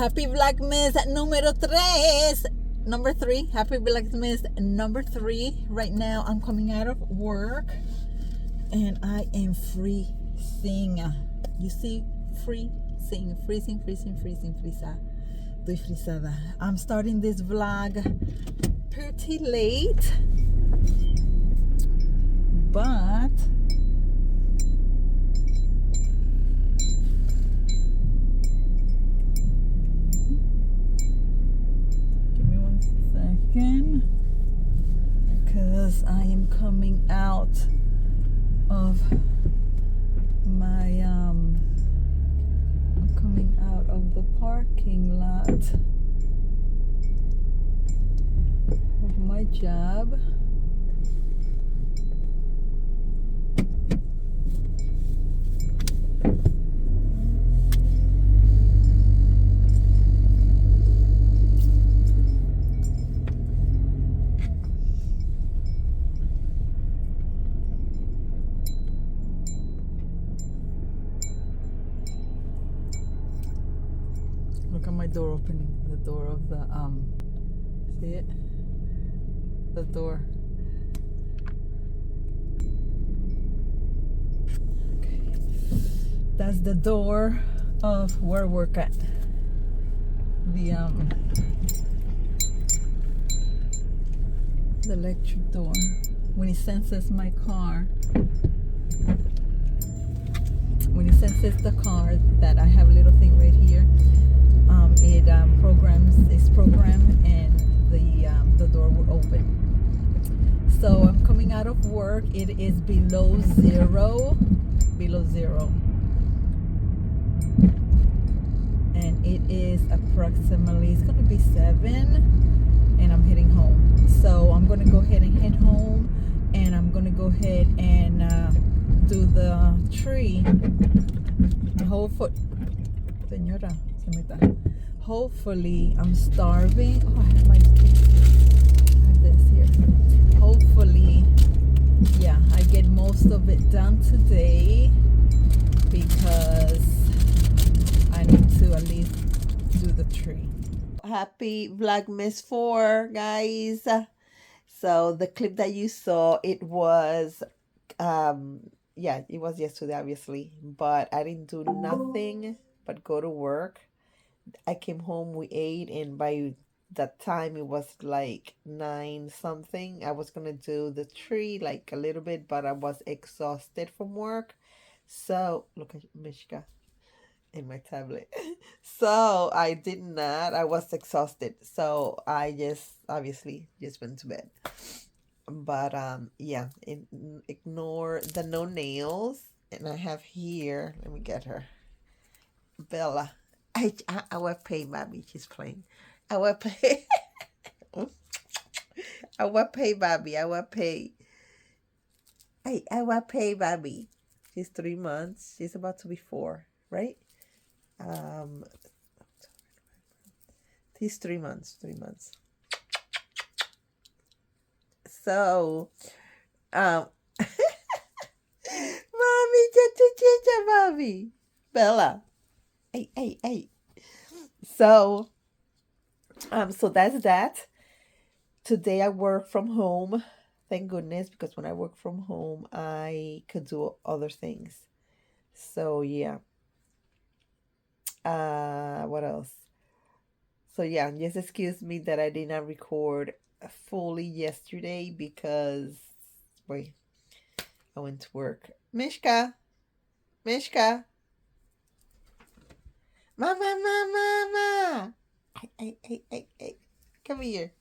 Happy Vlogmas número 3. Number 3. Happy Vlogmas number 3. Right now I'm coming out of work and I am freezing. You see, freezing. Estoy frisada. I'm starting this vlog pretty late, but because I am coming out of my I'm coming out of the parking lot of my job. Look at my door opening. The door of the see it? The door. Okay. That's the door of where I work at. The electric door. When it senses my car, when it senses the car, that I have a little thing right here. It it's programmed and the door will open. So I'm coming out of work. It is below zero, and it is approximately, it's gonna be 7, and I'm heading home. So I'm gonna go ahead and head home, and I'm gonna go ahead and do the tree. Señora, se me está. Hopefully, I'm starving. Oh, I have this here. Hopefully, yeah, I get most of it done today because I need to at least do the tree. Happy Vlogmas 4, guys. So the clip that you saw, it was, yeah, it was yesterday, obviously, but I didn't do nothing but go to work. I came home, we ate, and by that time it was like 9 something. I was gonna do the tree like a little bit, but I was exhausted from work. So look at Mishka in my tablet. So I did not. I was exhausted. So I just obviously just went to bed. But yeah, ignore the no nails. And I have here, let me get her, Bella. I will pay, Bobby. She's playing. I will pay. I will pay, Bobby. I will pay. I will pay, Bobby. She's 3 months. She's about to be 4, right? She's 3 months. 3 months. So, Mommy, cha, Bobby. Bella. Hey. So that's that. Today I work from home. Thank goodness, because when I work from home, I could do other things. So yeah. What else? So yeah, just excuse me that I did not record fully yesterday because wait, I went to work. Mishka. Mama. Hey. Come here.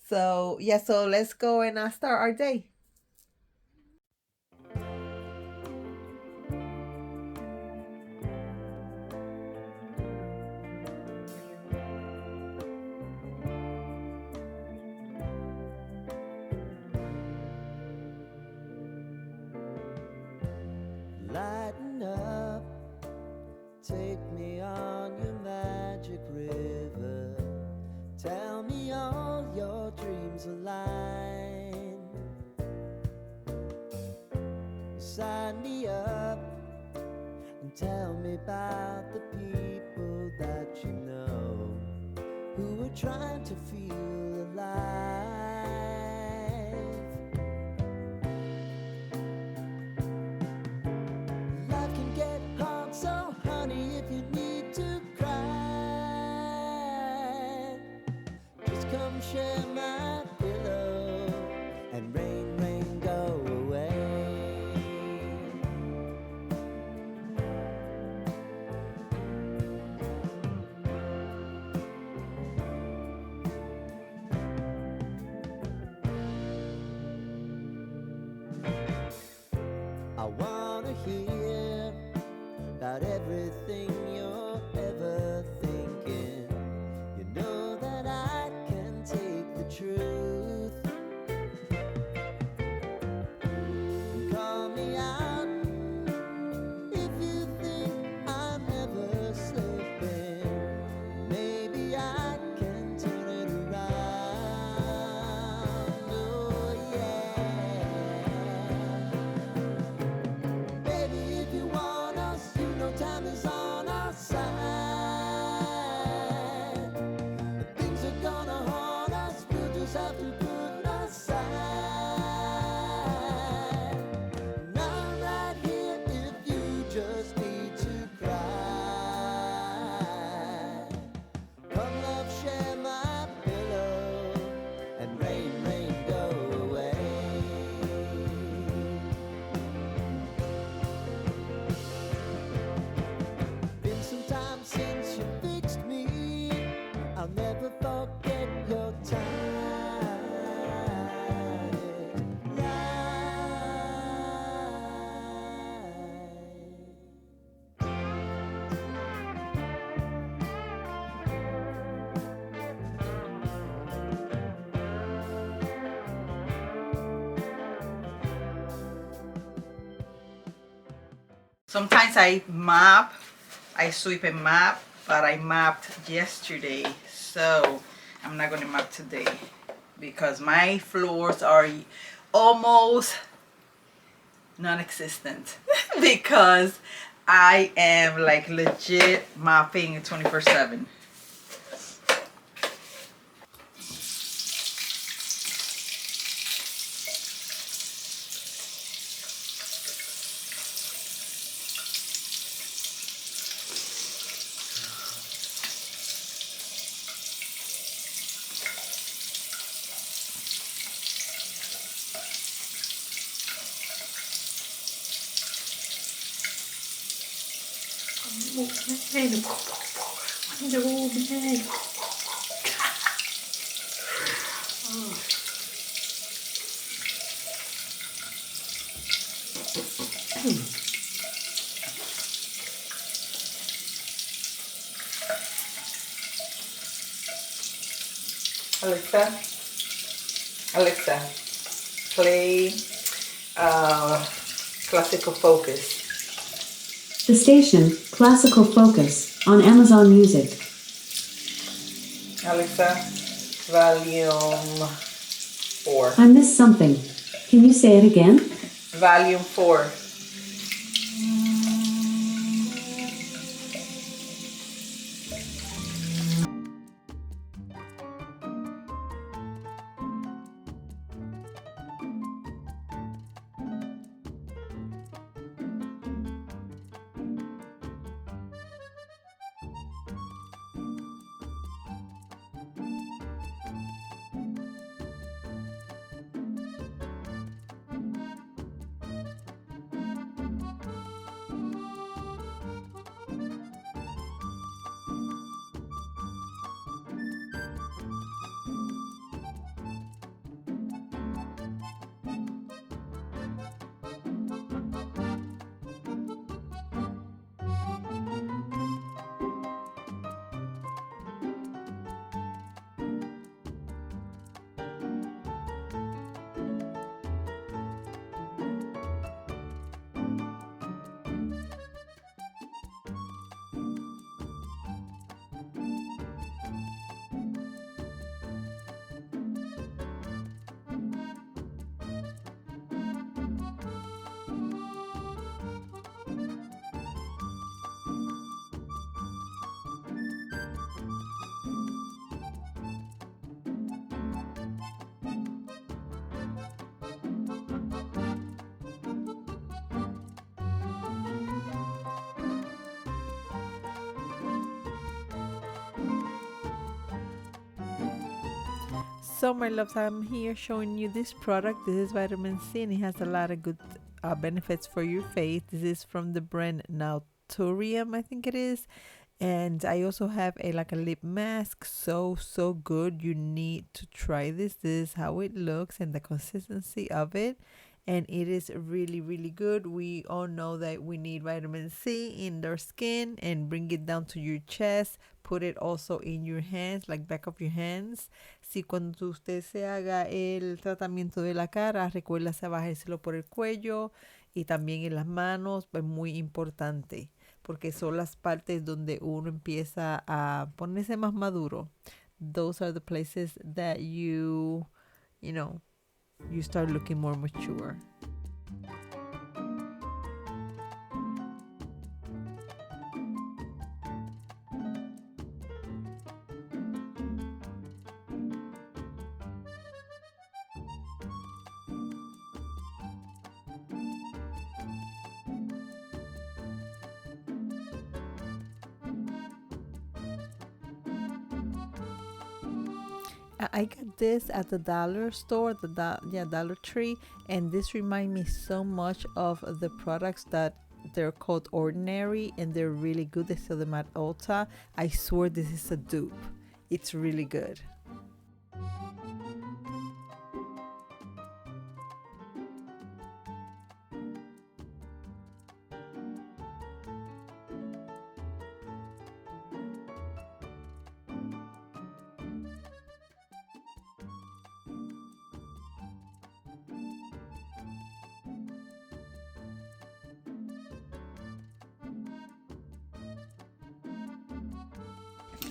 So, yeah, so let's go and start our day. Lighten up, take me on your magic river. Tell me all your dreams align. Sign me up and tell me about the people that you trying to feel alive. Life can get hard, so honey, if you need to cry, just come share my pillow and rain, rain, go away. I wanna hear about everything you're ever thinking. You know that I can take the truth. Call me out if you think I'm never slipping. Maybe I can turn it around. Oh yeah. Baby, if you want us, you know time is on our side. If things are gonna haunt us, we'll just have to put aside. And I'm right here if you just need to cry. Come love, share my pillow, and rain, rain, go away. Been some time since you fixed me. I'll never forget your time. Sometimes I sweep and map, but I mapped yesterday, so I'm not gonna map today because my floors are almost non-existent because I am like legit mopping 24/7. Alexa, play classical focus. The station, Classical Focus, on Amazon Music. Alexa, volume 4. I missed something. Can you say it again? Volume 4. So my loves, I'm here showing you this product. This is vitamin C and it has a lot of good benefits for your face. This is from the brand Naturium, I think it is. And I also have a like a lip mask. So good. You need to try this. This is how it looks and the consistency of it. And it is really good. We all know that we need vitamin C in our skin, and bring it down to your chest. Put it also in your hands, like back of your hands. Si cuando usted se haga el tratamiento de la cara, recuerda bajárselo por el cuello y también en las manos. Es muy importante porque son las partes donde uno empieza a ponerse más maduro. Those are the places that you know, you start looking more mature. I got this at the dollar store, Dollar Tree, and this reminds me so much of the products that they're called Ordinary, and they're really good. They sell them at Ulta. I swear this is a dupe. It's really good.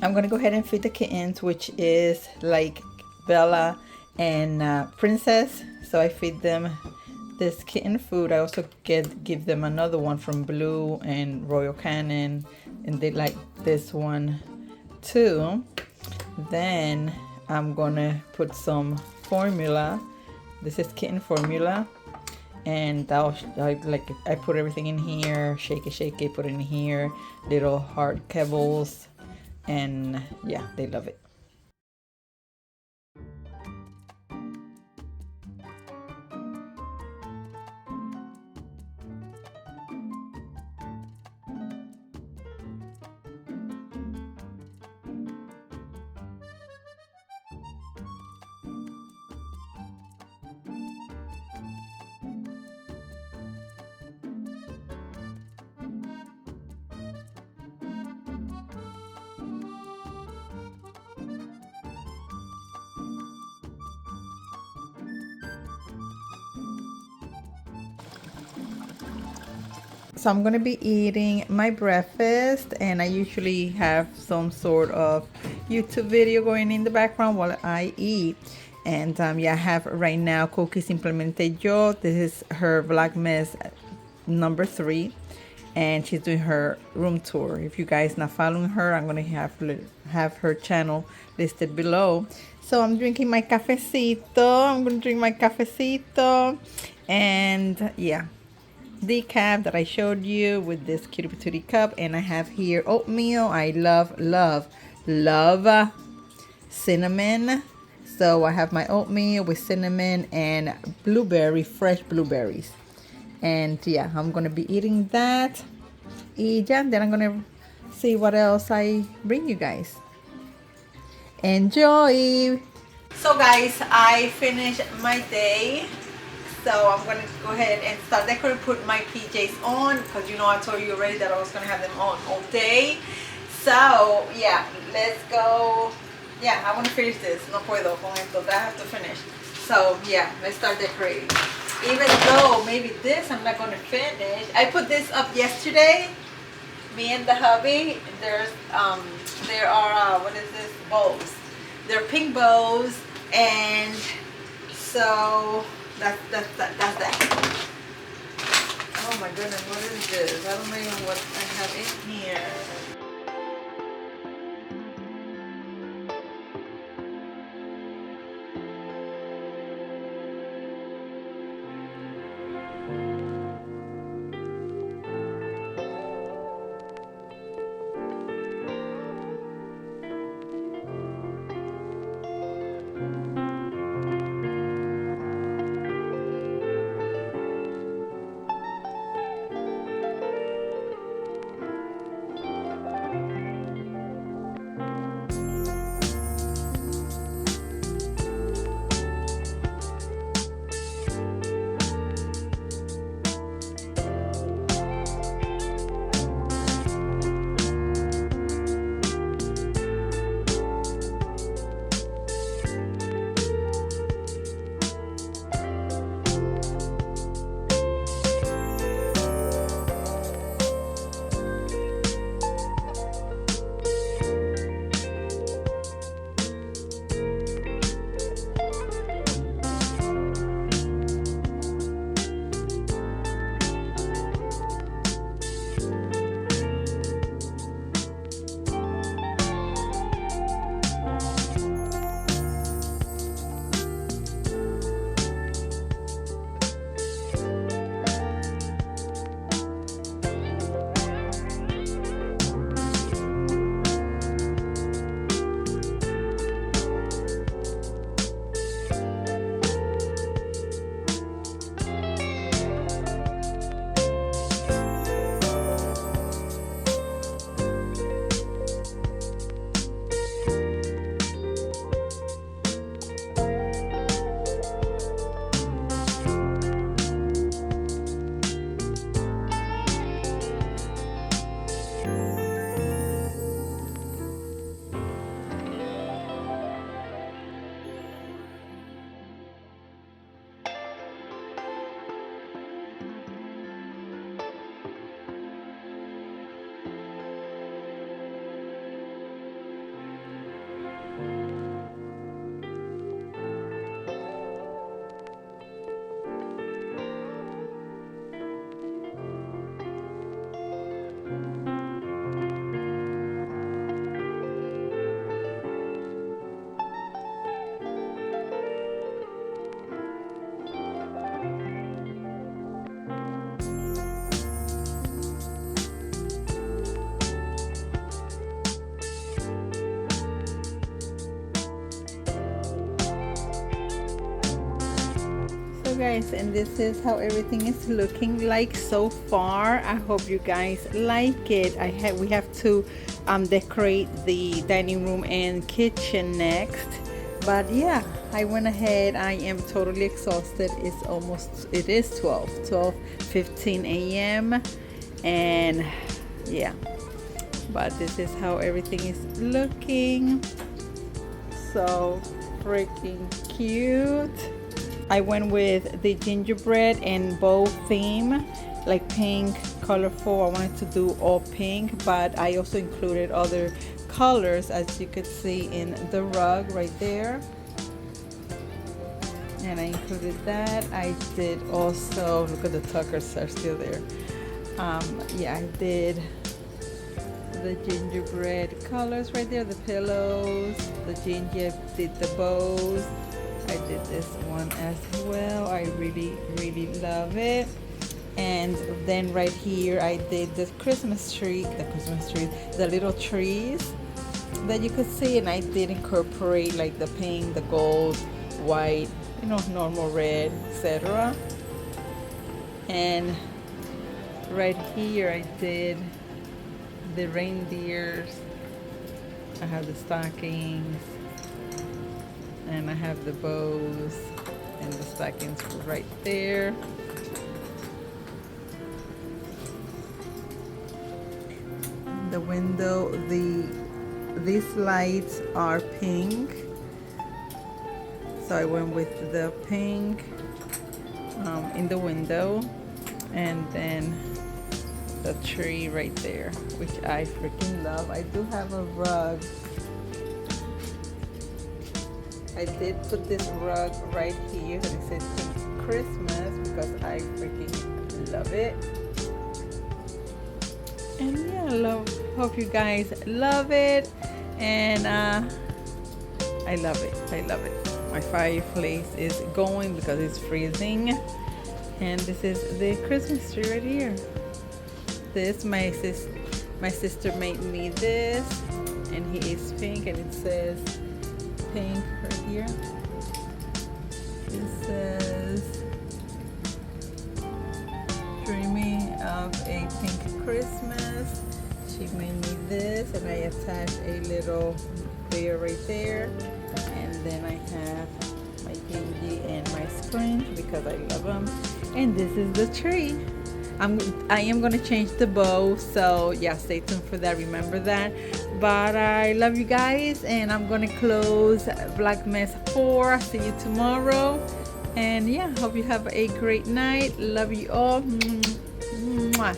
I'm gonna go ahead and feed the kittens, which is like Bella and Princess. So I feed them this kitten food. I also give them another one from Blue and Royal Canin, and they like this one too. Then I'm gonna put some formula. This is kitten formula, and I put everything in here, shake it, put it in here, little hard pebbles. And yeah, they love it. So I'm gonna be eating my breakfast, and I usually have some sort of YouTube video going in the background while I eat. And yeah, I have right now Cookie Simplemente Yo. This is her Vlogmas number 3, and she's doing her room tour. If you guys not following her, I'm gonna have her channel listed below. So I'm drinking my cafecito. I'm gonna drink my cafecito, and yeah, decaf that I showed you with this cutie patootie cup. And I have here oatmeal. I love cinnamon. So I have my oatmeal with cinnamon and fresh blueberries. And yeah, I'm gonna be eating that. And then I'm gonna see what else I bring you guys. Enjoy. So guys, I finished my day. So I'm going to go ahead and start decorating, put my PJs on, because you know I told you already that I was going to have them on all day. So yeah, let's go. Yeah, I want to finish this. No puedo con esto. I have to finish. So yeah, let's start decorating. Even though maybe this I'm not going to finish. I put this up yesterday. Me and the hubby. There are what is this, bows. They're pink bows, and so that's that. Oh my goodness, what is this? I don't know even what I have in here. guys, and this is how everything is looking like so far. I hope you guys like it. We have to decorate the dining room and kitchen next, but yeah, I went ahead. I am totally exhausted. It is 12:15 a.m. and yeah, but this is how everything is looking. So freaking cute. I went with the gingerbread and bow theme, like pink, colorful. I wanted to do all pink, but I also included other colors, as you could see in the rug right there. And I included that. I did also, look at the tuckers are still there. Yeah, I did the gingerbread colors right there, the pillows, the ginger, did the bows. I did this one as well. I really love it. And then right here I did the Christmas tree, the little trees that you could see, and I did incorporate like the pink, the gold, white, you know, normal red, etc. And right here I did the reindeers. I have the stockings, and I have the bows and the stockings right there. The window, these lights are pink, so I went with the pink in the window, and then the tree right there, which I freaking love. I do have a rug. I did put this rug right here that it says Pink Christmas because I freaking love it. And yeah, hope you guys love it. And I love it. My fireplace is going because it's freezing. And this is the Christmas tree right here. This, my sister made me this, and he is pink, and it says pink right here. It says dreaming of a pink Christmas. She made me this, and I attached a little bear right there, and then I have my dingy and my scrunch because I love them. And this is the tree. I am going to change the bow, so yeah, stay tuned for that. Remember that. But I love you guys, and I'm going to close Vlogmas 4. See you tomorrow. And yeah, hope you have a great night. Love you all. Mwah.